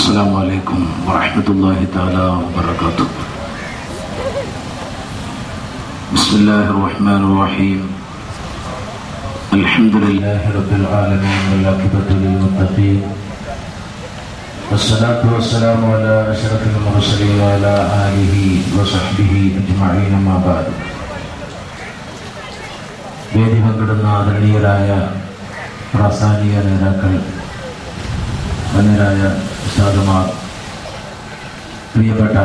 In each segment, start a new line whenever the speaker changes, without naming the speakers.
السلام عليكم ورحمة الله تعالى وبركاته. بسم الله الرحمن الرحيم. الحمد لله رب العالمين والعاقبة للمتقين والصلاة والسلام على أشرف المرسلين وعلى آله وصحبه أجمعين ما بعد. വേദി പങ്കിടുന്ന ആദരണീയരായ പ്രാസ്ഥാനിക നേതാക്കൾ, ധന്യരായ ഉസ്താദുമാർ, പ്രിയപ്പെട്ട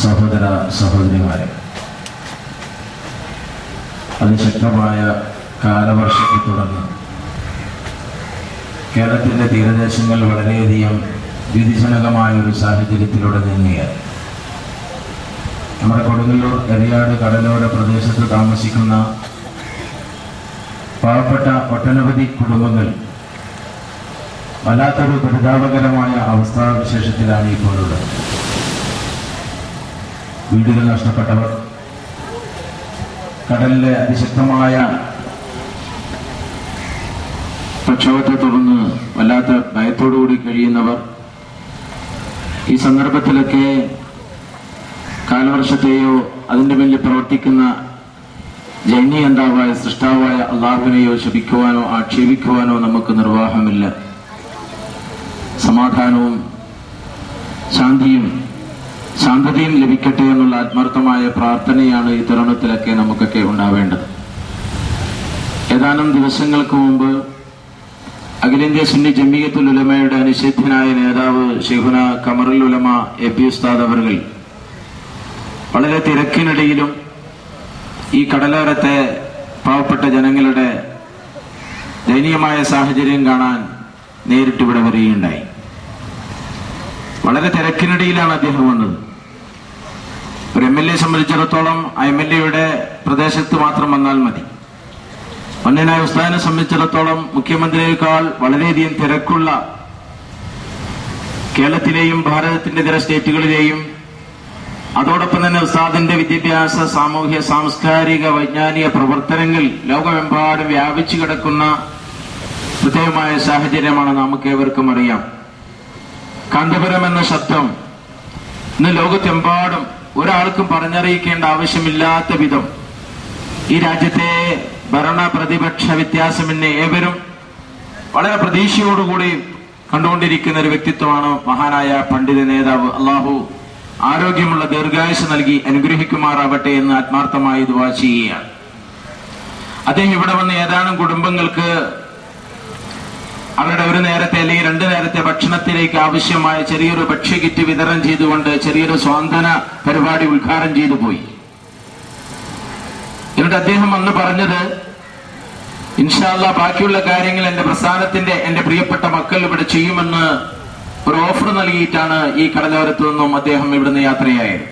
സഹോദര സഹോദരിമാരെ, അതിശക്തമായ കാലവർഷത്തെ തുടർന്ന് കേരളത്തിൻ്റെ തീരദേശങ്ങൾ വളരെയധികം ഭീതിജനകമായ ഒരു സാഹചര്യത്തിലൂടെ നീങ്ങുകയാണ്. നമ്മുടെ കൊടുങ്ങല്ലൂർ എറിയാട് കടലോര പ്രദേശത്ത് താമസിക്കുന്ന പാവപ്പെട്ട ഒട്ടനവധി കുടുംബങ്ങൾ വല്ലാത്തൊരു പരിതാപകരമായ അവസ്ഥാവിശേഷത്തിലാണ് ഇപ്പോഴുള്ളത്. വീടുകൾ നഷ്ടപ്പെട്ടവർ, കടലിലെ അതിശക്തമായ പ്രക്ഷോഭത്തെ തുടർന്ന് വല്ലാത്ത ഭയത്തോടുകൂടി കഴിയുന്നവർ, ഈ സന്ദർഭത്തിലൊക്കെ കാലവർഷത്തെയോ അതിൻ്റെ മേലിൽ പ്രവർത്തിക്കുന്ന ജൈനീയന്താവായ സൃഷ്ടാവായ അള്ളാഹുവിനെയോ ശപിക്കുവാനോ ആക്ഷേപിക്കുവാനോ നമുക്ക് നിർവാഹമില്ല. സമാധാനവും ശാന്തതയും ലഭിക്കട്ടെ എന്നുള്ള ആത്മാർത്ഥമായ പ്രാർത്ഥനയാണ് ഈ തരുണത്തിലൊക്കെ നമുക്കൊക്കെ ഉണ്ടാവേണ്ടത്. ഏതാനും ദിവസങ്ങൾക്ക് മുമ്പ് അഖിലേന്ത്യാ സുന്നി ജമിയത്തുൽ ഉലമയുടെ നിഷേധ്യനായ നേതാവ് ശൈഖുന ഖമറുൽ ഉലമ എ.പി. ഉസ്താദ് അവർകൾ വളരെ തിരക്കിനിടയിലും ഈ കടലോരത്തെ പാവപ്പെട്ട ജനങ്ങളുടെ ദയനീയമായ സാഹചര്യം കാണാൻ നേരിട്ട് ഇവിടെ വരികയുണ്ടായി. വളരെ തിരക്കിനിടയിലാണ് അദ്ദേഹം വന്നത്. ഒരു MLA സംബന്ധിച്ചിടത്തോളം ആ MLAയുടെ പ്രദേശത്ത് മാത്രം വന്നാൽ മതി. ഒന്നിനായ ഉസ്താദിനെ സംബന്ധിച്ചിടത്തോളം മുഖ്യമന്ത്രിയേക്കാൾ വളരെയധികം തിരക്കുള്ള കേരളത്തിലെയും ഭാരതത്തിന്റെ ഇതര സ്റ്റേറ്റുകളിലെയും, അതോടൊപ്പം തന്നെ ഉസ്താദിന്റെ വിദ്യാഭ്യാസ, സാമൂഹ്യ, സാംസ്കാരിക, വൈജ്ഞാനിക പ്രവർത്തനങ്ങൾ ലോകമെമ്പാടും വ്യാപിച്ചു കിടക്കുന്ന പ്രത്യേകമായ സാഹചര്യമാണ് നമുക്ക് ഏവർക്കും അറിയാം. കാന്തപുരം എന്ന ശബ്ദം ഇന്ന് ലോകത്തെമ്പാടും ഒരാൾക്കും പറഞ്ഞറിയിക്കേണ്ട ആവശ്യമില്ലാത്ത വിധം ഈ രാജ്യത്തെ ഭരണ പ്രതിപക്ഷ വ്യത്യാസമെന്നെ ഏവരും വളരെ പ്രതീക്ഷയോടുകൂടി കണ്ടുകൊണ്ടിരിക്കുന്ന ഒരു വ്യക്തിത്വമാണ് മഹാനായ പണ്ഡിത നേതാവ്. അള്ളാഹു ആരോഗ്യമുള്ള ദീർഘായുസ് നൽകി അനുഗ്രഹിക്കുമാറാവട്ടെ എന്ന് ആത്മാർത്ഥമായി ദുആ ചെയ്യുകയാണ്. അദ്ദേഹം ഇവിടെ വന്ന് ഏതാനും കുടുംബങ്ങൾക്ക് അവരുടെ ഒരു നേരത്തെ അല്ലെങ്കിൽ 2 നേരത്തെ ഭക്ഷണത്തിലേക്ക് ആവശ്യമായ ചെറിയൊരു ഭക്ഷ്യകിറ്റ് വിതരണം ചെയ്തുകൊണ്ട് ചെറിയൊരു സ്വാന്തന പരിപാടി ഉദ്ഘാടനം ചെയ്തു പോയി. എന്നിട്ട് അദ്ദേഹം അന്ന് പറഞ്ഞത്, ഇൻഷാ അല്ലാഹ് ബാക്കിയുള്ള കാര്യങ്ങൾ എന്റെ പ്രസ്ഥാനത്തിന്റെ എന്റെ പ്രിയപ്പെട്ട മക്കൾ ഇവിടെ ചെയ്യുമെന്ന് ഒരു ഓഫർ നൽകിയിട്ടാണ് ഈ കടലോരത്തു നിന്നും അദ്ദേഹം ഇവിടുന്ന് യാത്രയായത്.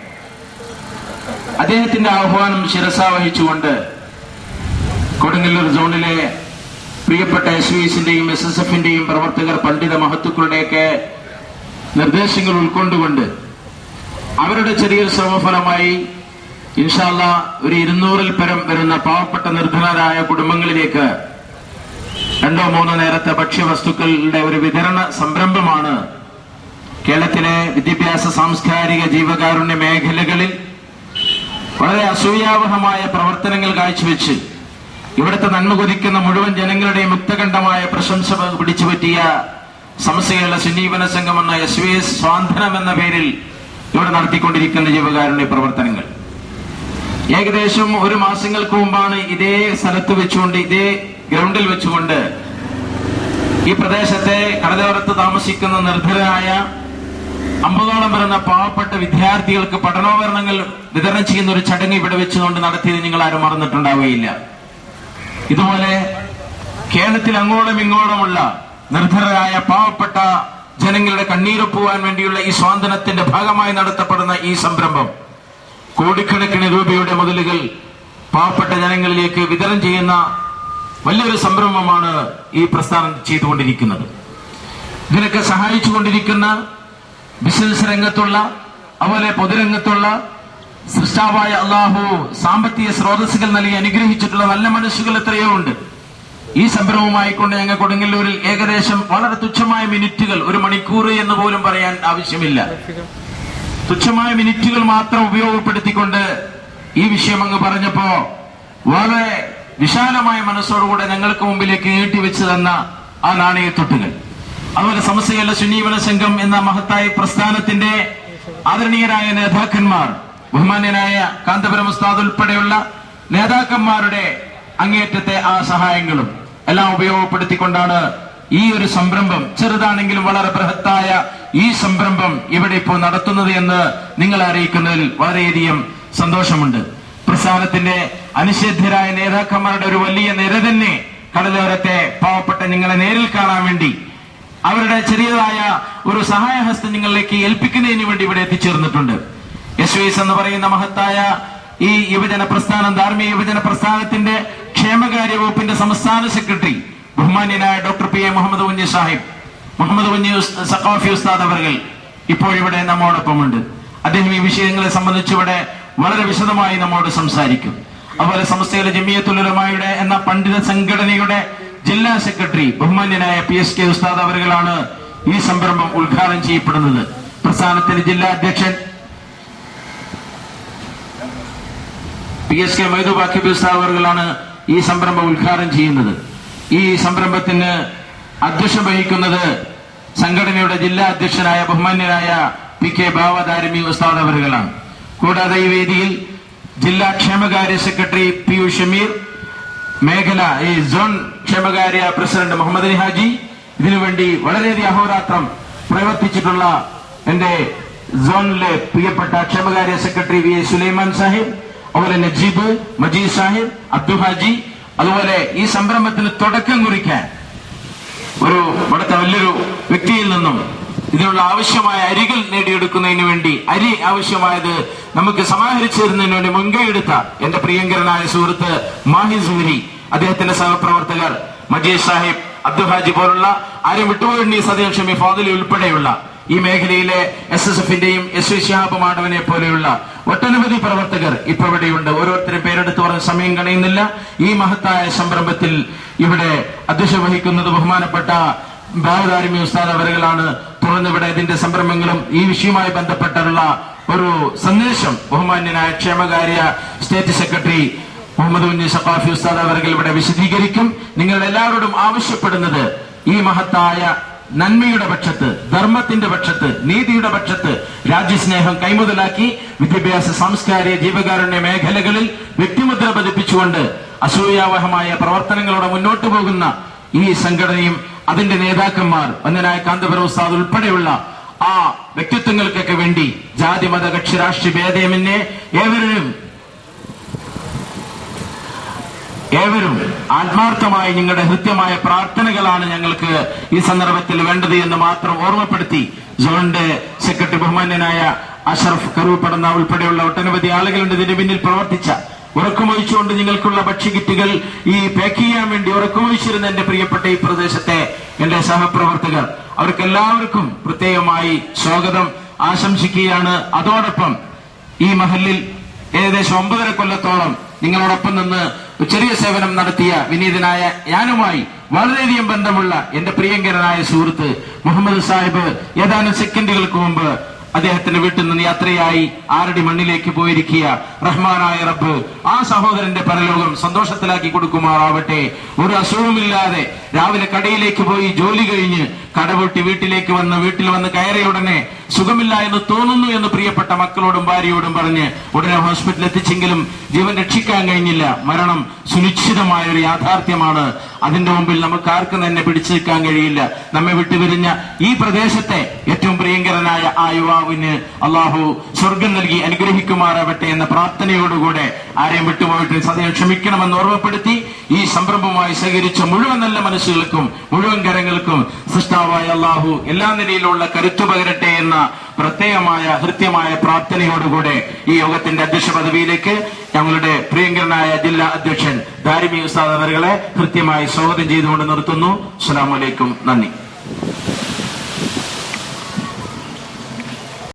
അദ്ദേഹത്തിന്റെ ആഹ്വാനം ശിരസാ വഹിച്ചുകൊണ്ട് കൊടുങ്ങല്ലൂർ സോണിലെ പ്രിയപ്പെട്ട SVSന്റെയും SSFന്റെയും പ്രവർത്തകർ, പണ്ഡിത മഹത്തുക്കളുടെയൊക്കെ നിർദ്ദേശങ്ങൾ ഉൾക്കൊണ്ടുകൊണ്ട് അവരുടെ ചെറിയൊരു ശ്രമഫലമായി ഇൻഷാ അല്ലാഹ് ഒരു 200-ൽ പരം വരുന്ന പാവപ്പെട്ട നിർധനരായ കുടുംബങ്ങളിലേക്ക് 2-3 നേരത്തെ ഭക്ഷ്യവസ്തുക്കളുടെ ഒരു വിതരണ സംരംഭമാണ് കേരളത്തിലെ വിദ്യാഭ്യാസ, സാംസ്കാരിക, ജീവകാരുണ്യ മേഖലകളിൽ വളരെ അസൂയാവഹമായ പ്രവർത്തനങ്ങൾ കാഴ്ചവെച്ച് ഇവിടുത്തെ നന്മ കൊതിക്കുന്ന മുഴുവൻ ജനങ്ങളുടെയും മുക്തകണ്ഠമായ പ്രശംസ പിടിച്ചുപറ്റിയ സമസ്തകളുടെ സുന്നീവന സംഘം എന്ന SVS സ്വാന്തനം എന്ന പേരിൽ ഇവിടെ നടത്തിക്കൊണ്ടിരിക്കുന്ന ജീവകാരുണ്യ പ്രവർത്തനങ്ങൾ ഏകദേശം 1 മാസങ്ങൾക്ക് മുമ്പാണ് ഇതേ സ്ഥലത്ത് വെച്ചുകൊണ്ട്, ഇതേ ഗ്രൗണ്ടിൽ വെച്ചുകൊണ്ട് ഈ പ്രദേശത്തെ കടലോരത്ത് താമസിക്കുന്ന നിർധനരായ 50ഓളം വരുന്ന പാവപ്പെട്ട വിദ്യാർത്ഥികൾക്ക് പഠനോപകരണങ്ങൾ വിതരണം ചെയ്യുന്ന ഒരു ചടങ്ങ് ഇവിടെ വെച്ചുകൊണ്ട് നടത്തിയത് നിങ്ങൾ ആരും മറന്നിട്ടുണ്ടാവുകയില്ല. ഇതുപോലെ കേരളത്തിൽ അങ്ങോളം ഇങ്ങോളമുള്ള നിർധനരായ പാവപ്പെട്ട ജനങ്ങളുടെ കണ്ണീരൊപ്പുവാൻ വേണ്ടിയുള്ള ഈ സ്വാതന്ത്ര്യത്തിന്റെ ഭാഗമായി നടത്തപ്പെടുന്ന ഈ സംരംഭം കോടിക്കണക്കിന് രൂപയുടെ മുതലുകൾ പാവപ്പെട്ട ജനങ്ങളിലേക്ക് വിതരണം ചെയ്യുന്ന വലിയൊരു സംരംഭമാണ് ഈ പ്രസ്ഥാനം ചെയ്തുകൊണ്ടിരിക്കുന്നത്. ഇതിനൊക്കെ സഹായിച്ചുകൊണ്ടിരിക്കുന്ന ബിസിനസ് രംഗത്തുള്ള, അതുപോലെ പൊതുരംഗത്തുള്ള സൃഷ്ടാവായ അള്ളാഹു സാമ്പത്തിക സ്രോതസ്സുകൾ നൽകി അനുഗ്രഹിച്ചിട്ടുള്ള നല്ല മനസ്സുകൾ എത്രയോ ഉണ്ട്. ഈ സംരംഭമായിക്കൊണ്ട് ഞങ്ങൾ കൊടുങ്ങല്ലൂരിൽ ഏകദേശം വളരെ തുച്ഛമായ മിനിറ്റുകൾ, 1 മണിക്കൂർ എന്ന് പോലും പറയാൻ ആവശ്യമില്ല, തുച്ഛമായ മിനിറ്റുകൾ മാത്രം ഉപയോഗപ്പെടുത്തിക്കൊണ്ട് ഈ വിഷയം അങ്ങ് പറഞ്ഞപ്പോ വളരെ വിശാലമായ മനസ്സോടുകൂടെ ഞങ്ങൾക്ക് മുമ്പിലേക്ക് നീട്ടിവെച്ചു തന്ന ആ നാണയത്തൊട്ടുകൾ, അതുപോലെ സമസ്തകളുടെ സുന്നീവന സംഘം എന്ന മഹത്തായ പ്രസ്ഥാനത്തിന്റെ ആദരണീയരായ നേതാക്കന്മാർ, ബഹുമാന്യനായ കാന്തപുരം ഉസ്താദ് ഉൾപ്പെടെയുള്ള നേതാക്കന്മാരുടെ അങ്ങേറ്റത്തെ ആ സഹായങ്ങളും എല്ലാം ഉപയോഗപ്പെടുത്തിക്കൊണ്ടാണ് ഈ ഒരു സംരംഭം, ചെറുതാണെങ്കിലും വളരെ ബൃഹത്തായ ഈ സംരംഭം ഇവിടെ ഇപ്പോൾ നടത്തുന്നത് എന്ന് നിങ്ങളെ അറിയിക്കുന്നതിൽ വളരെയധികം സന്തോഷമുണ്ട്. പ്രസ്ഥാനത്തിന്റെ അനിഷേധ്യരായ നേതാക്കന്മാരുടെ ഒരു വലിയ നിര തന്നെ കടലോരത്തെ പാവപ്പെട്ട നിങ്ങളെ നേരിൽ കാണാൻ വേണ്ടി അവരുടെ ചെറിയതായ ഒരു സഹായഹസ്തം നിങ്ങളിലേക്ക് ഏൽപ്പിക്കുന്നതിന് വേണ്ടി ഇവിടെ എത്തിച്ചേർന്നിട്ടുണ്ട്. SOS എന്ന് പറയുന്ന മഹത്തായ ഈ യുവജന പ്രസ്ഥാനം, ധാർമ്മിക യുവജന പ്രസ്ഥാനത്തിന്റെ ക്ഷേമകാര്യ വകുപ്പിന്റെ സംസ്ഥാന സെക്രട്ടറി ബഹുമാന്യനായ ഡോക്ടർ PA മുഹമ്മദ് കുഞ്ഞി സാഹിബ്, മുഹമ്മദ് കുഞ്ഞി സഖാഫി ഉസ്താദ് അവർ ഇപ്പോഴിവിടെ നമ്മോടൊപ്പമുണ്ട്. അദ്ദേഹം ഈ വിഷയങ്ങളെ സംബന്ധിച്ച് ഇവിടെ വളരെ വിശദമായി നമ്മോട് സംസാരിക്കും. അതുപോലെ സമസ്തയിലെ ജമിയത്തുൽ ഉലമായുടെ എന്ന പണ്ഡിത സംഘടനയുടെ ജില്ലാ സെക്രട്ടറി ബഹുമാന്യനായ PSK ഉസ്താദ് അവர்களാണ് ഈ സംരംഭം ഉദ്ഘാടനം ചെയ്യപ്പെടുന്നത്. പ്രസ്ഥാനത്തിന്റെ ജില്ലാ അധ്യക്ഷൻ PSK മൈദൂബ് അഖിബ് ഉസ്താദ് അവர்களാണ് ഈ സംരംഭം ഉദ്ഘാടനം ചെയ്യുന്നത്. ഈ സംരംഭത്തിന് അധ്യക്ഷം വഹിക്കുന്നത് സംഘടനയുടെ ജില്ലാ അധ്യക്ഷനായ ബഹുമാന്യനായ PK ബാവ ദാരിമി ഉസ്താദ് അവர்களാണ്. കൂടാതെ ഈ വേദിയിൽ ജില്ലാ ക്ഷേമകാര്യ സെക്രട്ടറി PU ഷമീർ, മേഖല സോൺ ക്ഷേമകാര്യ പ്രസിഡന്റ് മുഹമ്മദ് അലി ഹാജി, ഇതിനുവേണ്ടി വളരെയധികം അഹോരാത്രം പ്രവർത്തിച്ചിട്ടുള്ള എന്റെ സോണിലെ പ്രിയപ്പെട്ട ക്ഷേമകാര്യ സെക്രട്ടറി VA സുലൈമാൻ സാഹിബ്, അതുപോലെ നജീബ്, മജീദ് സാഹിബ്, അബ്ദു ഹാജി, അതുപോലെ ഈ സംരംഭത്തിന് തുടക്കം കുറിക്കാൻ ഒരു ഇവിടുത്തെ വലിയൊരു വ്യക്തിയിൽ നിന്നും ഇതിനുള്ള ആവശ്യമായ അരികൾ നേടിയെടുക്കുന്നതിന് വേണ്ടി, അരി ആവശ്യമായത് നമുക്ക് സമാഹരിച്ചു തരുന്നതിന് വേണ്ടി മുൻകൈ എടുത്ത എന്റെ പ്രിയങ്കരനായ സുഹൃത്ത് മാഹി സുഹരി, അദ്ദേഹത്തിന്റെ സഹപ്രവർത്തകർ മജീദ് സാഹിബ്, അബ്ദു ഹാജി പോലുള്ള ആരും വിട്ടുപോയി സദീം ഷമി ഫാദിലി ഉൾപ്പെടെയുള്ള ഈ മേഖലയിലെ SSFന്റെയും SOS ശിഹാബ് മാധവനെ പോലെയുള്ള ഒട്ടനവധി പ്രവർത്തകർ ഇപ്പൊ ഇവിടെയുണ്ട്. ഓരോരുത്തരും പേരെടുത്ത് പറഞ്ഞ സമയം കളയുന്നില്ല. ഈ മഹത്തായ സംരംഭത്തിൽ ഇവിടെ അധ്യക്ഷത വഹിക്കുന്നത് ബഹുമാനപ്പെട്ട ബാവദാരിമി ഉസ്താദ് അവരുകളാണ്. തുറന്നിവിടെ ഇതിന്റെ സംരംഭങ്ങളും ഈ വിഷയവുമായി ബന്ധപ്പെട്ടുള്ള ഒരു സന്ദേശം ബഹുമാന്യനായ ക്ഷേമകാര്യ സ്റ്റേറ്റ് സെക്രട്ടറി മുഹമ്മദ് കുഞ്ഞി സഖാഫി ഉസ്താദ് അവർ ഇവിടെ വിശദീകരിക്കും. നിങ്ങളുടെ എല്ലാവരോടും ആവശ്യപ്പെടുന്നത് ഈ മഹത്തായ നന്മയുടെ പക്ഷത്ത്, ധർമ്മത്തിന്റെ പക്ഷത്ത്, നീതിയുടെ പക്ഷത്ത് രാജ്യസ്നേഹം കൈമുതലാക്കി വിദ്യാഭ്യാസ, സാംസ്കാരിക, ജീവകാരുണ്യ മേഖലകളിൽ വ്യക്തിമുദ്ര പതിപ്പിച്ചുകൊണ്ട് അസൂയാവഹമായ പ്രവർത്തനങ്ങളോടെ മുന്നോട്ടു പോകുന്ന ഈ സംഘടനയും അതിന്റെ നേതാക്കന്മാർ വന്ദനായ കാന്തപുരം ഉസ്താദ് ഉൾപ്പെടെയുള്ള ആ വ്യക്തിത്വങ്ങൾക്കൊക്കെ വേണ്ടി ജാതി മത കക്ഷി രാഷ്ട്രീയ ഭേദമന്യേ ഏവരും ആത്മാർത്ഥമായി നിങ്ങളുടെ ഹൃദ്യമായ പ്രാർത്ഥനകളാണ് ഞങ്ങൾക്ക് ഈ സന്ദർഭത്തിൽ വേണ്ടത് എന്ന് മാത്രം ഓർമ്മപ്പെടുത്തി സോണിന്റെ സെക്രട്ടറി ബഹുമാന്യനായ അഷറഫ് കറൂപ്പടന്ന ഉൾപ്പെടെയുള്ള ഒട്ടനവധി ആളുകളുണ്ട് ഇതിന് പിന്നിൽ പ്രവർത്തിച്ച, ഉറക്കമൊഴിച്ചുകൊണ്ട് നിങ്ങൾക്കുള്ള ഭക്ഷ്യകിറ്റുകൾ ഈ പാക്ക് ചെയ്യാൻ വേണ്ടി ഉറക്കമൊഴിച്ചിരുന്ന എന്റെ പ്രിയപ്പെട്ട ഈ പ്രദേശത്തെ എന്റെ സഹപ്രവർത്തകർ, അവർക്കെല്ലാവർക്കും പ്രത്യേകമായി സ്വാഗതം ആശംസിക്കുകയാണ്. അതോടൊപ്പം ഈ മഹലിൽ ഏകദേശം 9.5 കൊല്ലത്തോളം നിങ്ങളോടൊപ്പം നിന്ന് ചെറിയ സേവനം നടത്തിയ വിനീതനായ ഞാനുമായി വളരെയധികം ബന്ധമുള്ള എന്റെ പ്രിയങ്കരനായ സുഹൃത്ത് മുഹമ്മദ് സാഹിബ് ഏതാനും സെക്കൻഡുകൾക്ക് മുമ്പ് അദ്ദേഹത്തിന്റെ വീട്ടിൽ നിന്ന് യാത്രയായി ആരടി മണ്ണിലേക്ക് പോയിരിക്കുക. റഹ്മാനായ റബ്ബ് ആ സഹോദരന്റെ പരലോകം സന്തോഷത്തിലാക്കി കൊടുക്കുമാറാവട്ടെ. ഒരു അസുഖമില്ലാതെ രാവിലെ കടയിലേക്ക് പോയി ജോലി കഴിഞ്ഞ് കടപൊട്ടി വീട്ടിൽ വന്ന് കയറിയ ഉടനെ സുഖമില്ല എന്ന് തോന്നുന്നു എന്ന് പ്രിയപ്പെട്ട മക്കളോടും ഭാര്യയോടും പറഞ്ഞ് ഉടനെ ഹോസ്പിറ്റലിൽ എത്തിച്ചെങ്കിലും ജീവൻ രക്ഷിക്കാൻ കഴിഞ്ഞില്ല. മരണം സുനിശ്ചിതമായ ഒരു യാഥാർത്ഥ്യമാണ്. അതിന്റെ മുമ്പിൽ നമുക്ക് ആർക്കും തന്നെ പിടിച്ചു നിൽക്കാൻ കഴിയില്ല. നമ്മെ വിട്ടുപിരിഞ്ഞ ഈ പ്രദേശത്തെ ഏറ്റവും പ്രിയങ്കരനായ ആ യുവാവിന് അള്ളാഹു സ്വർഗം നൽകി അനുഗ്രഹിക്കുമാറാവട്ടെ എന്ന പ്രാർത്ഥനയോടുകൂടെ ആരെയും വിട്ടുപോയിട്ട് സദയം ക്ഷമിക്കണമെന്ന് ഓർമ്മപ്പെടുത്തി ഈ സംരംഭവുമായി സഹകരിച്ച മുഴുവൻ നല്ല മനസ്സുകൾക്കും മുഴുവൻ കരങ്ങൾക്കും സൃഷ്ടാവായ അള്ളാഹു എല്ലാ നിലയിലുള്ള കരുത്തു പകരട്ടെ എന്ന പ്രത്യേകമായ ഹൃദ്യമായ പ്രാർത്ഥനയോടുകൂടെ ഈ യോഗത്തിന്റെ അധ്യക്ഷ പദവിയിലേക്ക് ഞങ്ങളുടെ പ്രിയങ്കരനായ ജില്ലാ അധ്യക്ഷൻ ദാരിമി ഉസ്താദ് അവരുകളെ കൃത്യമായി സ്വാഗതം ചെയ്തുകൊണ്ട് നിർത്തുന്നു. അസ്സലാമു അലൈക്കും. നന്ദി.